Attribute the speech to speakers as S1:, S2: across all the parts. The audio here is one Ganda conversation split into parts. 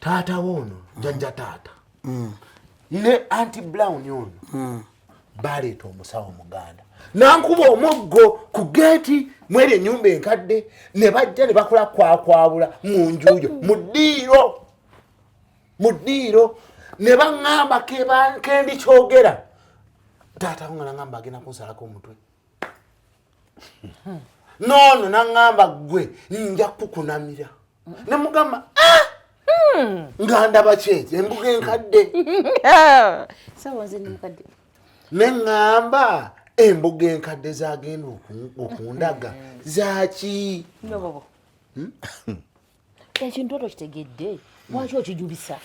S1: Taata wono jajja taata ne anti Brown ono baleeta omusawo muganda nankuba omuggo ku geeti mwere ennyumba enkadde ne bajja ne bakola kwakwabula mu njuyo mu ddiiro ne baŋŋamba kendi kyogera taata nga naŋŋamba agenda kunsalako omutwe noono naŋŋamba ggwe nja kukunamira ne mugamba nga ndaba kyeki embuga enkadde ne ŋŋamba embuga enkadde zagenda okundaga zaki
S2: ekintu oto kitegedde lwaki okijulisa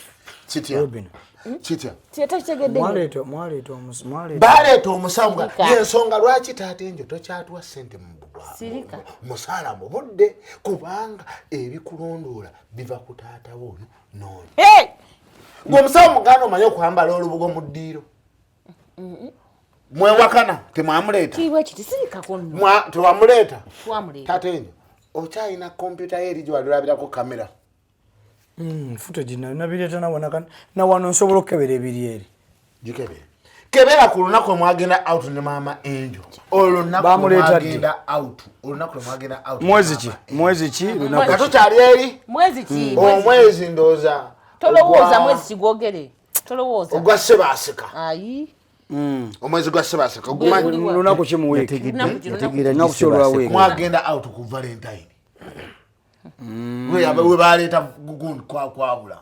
S1: kitya
S3: baleeta
S1: omusawo yensonga lwaki taata enjo tokyatuwa ssente mu
S2: Sirika.
S1: musaala mu budde kubanga ebikulondoola biva ku taata wo noono gwe omusawo muganda omanye okwambala olubugo mu ddiiro mwewakana temwamuleeta tewamuleeta taata enjo okyalina kompyuta ye eri gyewadulabirako kamera
S3: footage nabireeta nawano nsobola okukebera ebiri eri
S1: gikebere kebera ku lunaku omwagenda out ne maama enjo olunaku lwemwagenda out
S3: mwezi ki
S1: nga tukyali eri omwezi ndooza
S2: tolowooza mwezi kigwogere tolowooza
S1: ogwa Sebaseka omwezi gwa Sebaseka
S3: lunaku ki mu wiiki lunaku ki olwaweeka
S1: mwagenda out ku Valentine we baleeta gugundi kwakwabula